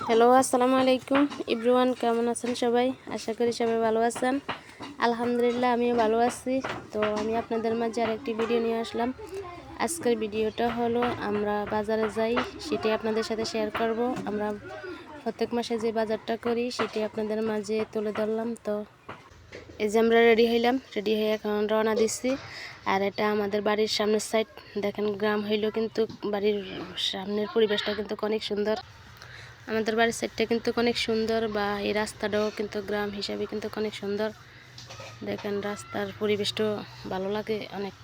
Hello, আসসালামু আলাইকুম everyone. কেমন আছেন সবাই? আশা করি সবাই ভালো আছেন। আলহামদুলিল্লাহ আমিও ভালো আছি। তো আমি আপনাদের মাঝে আরেকটি ভিডিও নিয়ে আসলাম। আজকের ভিডিওটা হলো আমরা বাজারে যাই, সেটি আপনাদের সাথে শেয়ার করব। আমরা প্রত্যেক মাসে যে বাজারটা করি সেটি আপনাদের মাঝে তুলে ধরলাম। তো এই যে আমরা রেডি হয়ে এখন রওনা দিচ্ছি। আর এটা আমাদের বাড়ির সামনের সাইড। দেখেন, গ্রাম হইলেও কিন্তু বাড়ির সামনের পরিবেশটা কিন্তু অনেক সুন্দর। আমাদের বাড়ির সাইডটা কিন্তু অনেক সুন্দর, বা এই রাস্তাটাও কিন্তু গ্রাম হিসাবে কিন্তু অনেক সুন্দর। দেখেন, রাস্তার পরিবেশটাও ভালো লাগে অনেক।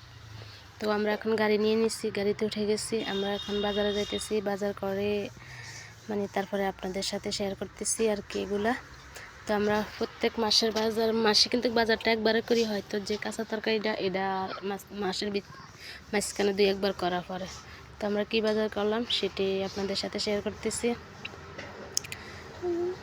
তো আমরা এখন গাড়ি নিয়ে নিচ্ছি, গাড়িতে উঠে গেছি। আমরা এখন বাজারে যাইতেছি, বাজার করে তারপরে আপনাদের সাথে শেয়ার করতেছি আর কি এগুলা। তো আমরা প্রত্যেক মাসে কিন্তু বাজারটা একবারে করি, হয়তো যে কাঁচা তরকারিটা এটা মাসের মাঝখানে 2-1 বার করা পরে। তো আমরা কি বাজার করলাম সেটি আপনাদের সাথে শেয়ার করতেছি।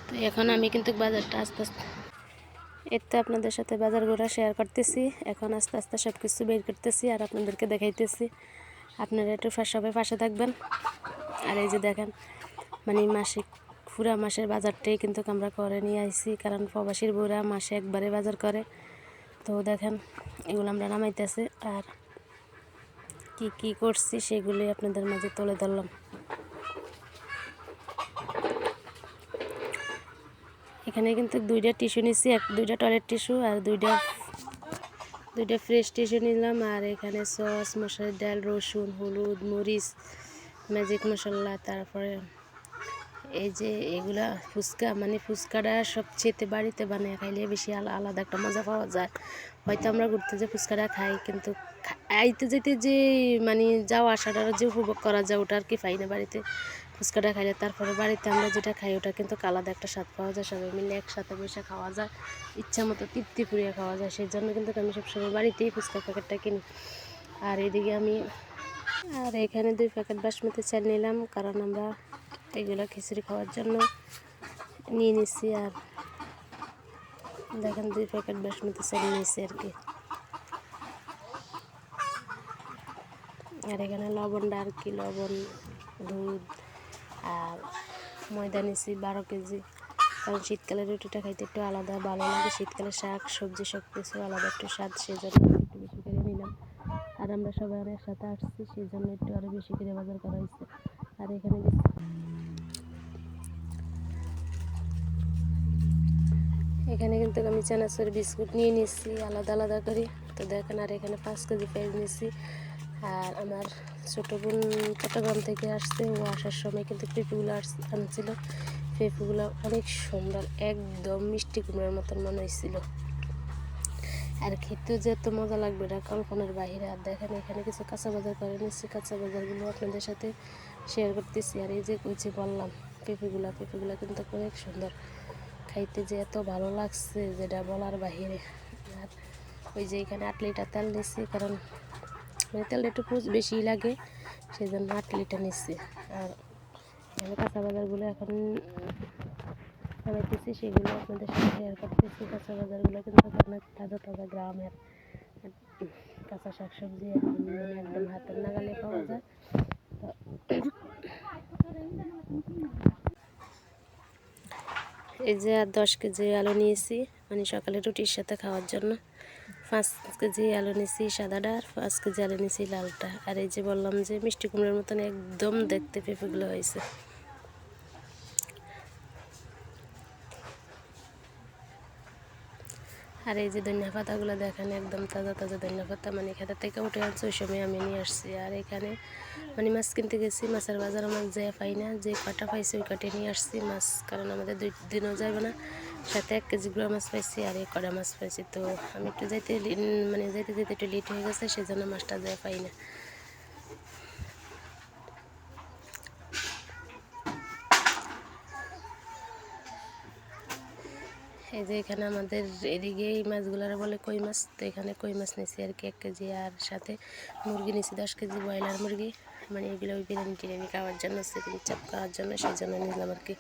তো এখন আমি কিন্তু বাজারটা আস্তে আস্তে আপনাদের সাথে বাজারগুলো শেয়ার করতেছি। এখন আস্তে আস্তে সব কিছু বের করতেছি আর আপনাদেরকে দেখাইতেছি। আপনারা একটু সবাই পাশে থাকবেন। আর এই যে দেখেন, পুরা মাসের বাজারটাই কিন্তু আমরা করে নিয়ে আইছি, কারণ প্রবাসীর বউরা মাসে একবারে বাজার করে। তো দেখেন, এগুলো আমরা নামাইতেছি আর কি কি করছি সেগুলি আপনাদের মাঝে তুলে ধরলাম। এখানে কিন্তু 2টা টিস্যু নিচ্ছি, 2টা টয়লেট টিস্যু আর 2টা ফ্রেশ টিস্যু নিলাম। আর এখানে সস, মশলার ডাল, রসুন, হলুদ, মরিচ, ম্যাজিক মশলা, তারপরে এই যে এগুলা ফুচকাটা সবচেয়ে বাড়িতে বানিয়ে খাইলে বেশি আলাদা একটা মজা পাওয়া যায়। হয়তো আমরা ঘুরতে যে ফুচকাটা খাই, কিন্তু আইতে যেতে যে যাওয়া আসাটা যে উপভোগ করা যায় ওটা আর কি পাই না বাড়িতে ফুচকাটা খাইলে। তারপরে বাড়িতে আমরা যেটা খাই ওটা কিন্তু আলাদা একটা স্বাদ পাওয়া যায়, সবাই মিলে একসাথে বসে খাওয়া যায়, ইচ্ছা মতো তৃপ্তি পুড়িয়ে খাওয়া যায়। সেই জন্য কিন্তু আমি সবসময় বাড়িতেই ফুচকা প্যাকেটটা কিনি। আর এদিকে এখানে 2 প্যাকেট বাসমতি চাল নিলাম, কারণ আমরা এগুলো খিচুড়ি খাওয়ার জন্য নিয়ে নিচ্ছি। আর দেখেন, 2 প্যাকেট বাসমতি চাল নিয়েছি আর কি। আর এখানে লবণটা আর কি, লবণ, দুধ আর ময়দা নিচ্ছি 12 কেজি, কারণ শীতকালে রুটিটা খাইতে একটু আলাদা ভালো লাগে। শীতকালে শাক সবজি সব কিছু আলাদা একটু স্বাদ, সেই জন্য একটু বেশি করে নিলাম। আর আমরা সবাই অনেক সাথে আসছি, সেই জন্য একটু আরও বেশি করে বাজার করা হয়েছে। আর এখানে কিন্তু আমি চানাচুর বিস্কুট নিয়ে নিচ্ছি আলাদা আলাদা করে। তো দেখেন, আর এখানে 5 কেজি পেঁয়াজ নিচ্ছি। আর আমার ছোটো বোন চট্টগ্রাম থেকে আসছে, ও আসার সময় কিন্তু পেঁপেগুলো আনছিল। পেঁপেগুলো অনেক সুন্দর, একদম মিষ্টি কুমড়ার মতন মনে হয়েছিল। আর খেতেও যে এত মজা লাগবে এটা কল্পনার বাহিরে। আর দেখেন, এখানে কিছু কাঁচা বাজার করে নিচ্ছি, কাঁচা বাজারগুলো আপনাদের সাথে শেয়ার করতেছি। আর এই যে বললাম পেঁপেগুলো কিন্তু অনেক সুন্দর, খাইতে যে এত ভালো লাগছে যেটা বলার বাহিরে। আর ওই যে এখানে 8 লিটার তেল নিচ্ছি, কারণ তেলটা একটু বেশি লাগে, সেই জন্য 8 লিটার নিচ্ছি। আর এখানে কাঁচা বাজারগুলো এখন বানাইতেছি, সেগুলো আপনাদের সাথে শেয়ার করতেছি। কাঁচা বাজারগুলো কিন্তু অনেক তাজা তাজা গ্রামের কাঁচা শাকসবজি একদম হাতের নাগালে পাওয়া যায়। তো এই যে আর 10 কেজি আলু নিয়েছি, সকালে রুটির সাথে খাওয়ার জন্য। 5 কেজি আলু নিয়েছি সাদাটা, আর 5 কেজি আলু নিয়েছি লালটা। আর এই যে বললাম যে মিষ্টি কুমড়োর মতন একদম দেখতে পেঁপেগুলো হয়েছে। আর এই যে ধনিয়া পাতাগুলো দেখেন, একদম তাজা তাজা ধনিয়া পাতা, খেতে থেকে উঠে আনছে, ওই সময় আমি নিয়ে আসছি। আর এখানে মাছ কিনতে গেছি, মাছের বাজার মাছ যে পাই না, যে কটা পাইছি ওই কটে নিয়ে আসছি মাছ, কারণ আমাদের 2 দিনও যাবে না। সাথে 1 কেজি গুঁড়া মাছ পাইছি আর এই কটা মাছ পাইছি। তো আমি একটু যেতে যেতে একটু লেট হয়ে গেছে, সেই জন্য মাছটা যায় পাই না। এই যে এখানে আমাদের এদিকে এই মাছগুলার বলে কই মাছ। তো এখানে কই মাছ নিয়েছি আর কি 1 কেজি, আর সাথে মুরগি নিয়েছি 10 কেজি ব্রয়লার মুরগি, এগুলো ওই বিরিয়ানি খাওয়ার জন্য, চিকেন চাপ খাওয়ার জন্য, সেই জন্য নিলাম আর কি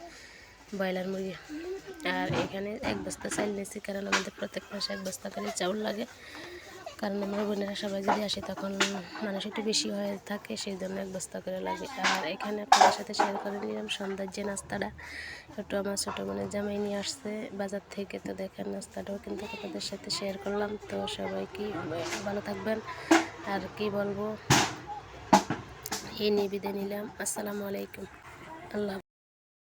ব্রয়লার মুরগি। আর এখানে 1 বস্তা চাল নিয়েছি, কারণ আমাদের প্রত্যেক মাসে 1 বস্তা করে চাউল লাগে। কারণ আমার বোনেরা সবাই যদি আসে তখন মানুষ একটু বেশি হয়ে থাকে, সেই জন্য 1 বস্তা করে লাগে। আর এখানে আপনাদের সাথে শেয়ার করে নিলাম সন্ধ্যার যে নাস্তাটা, একটু আমার ছোটো বোনের জামাই নিয়ে আসছে বাজার থেকে। তো দেখেন নাস্তাটাও কিন্তু আপনাদের সাথে শেয়ার করলাম। তো সবাই কি ভালো থাকবেন, আর কি বলবো, এই নিয়ে বিদায় নিলাম। আসসালামু আলাইকুম, আল্লাহ।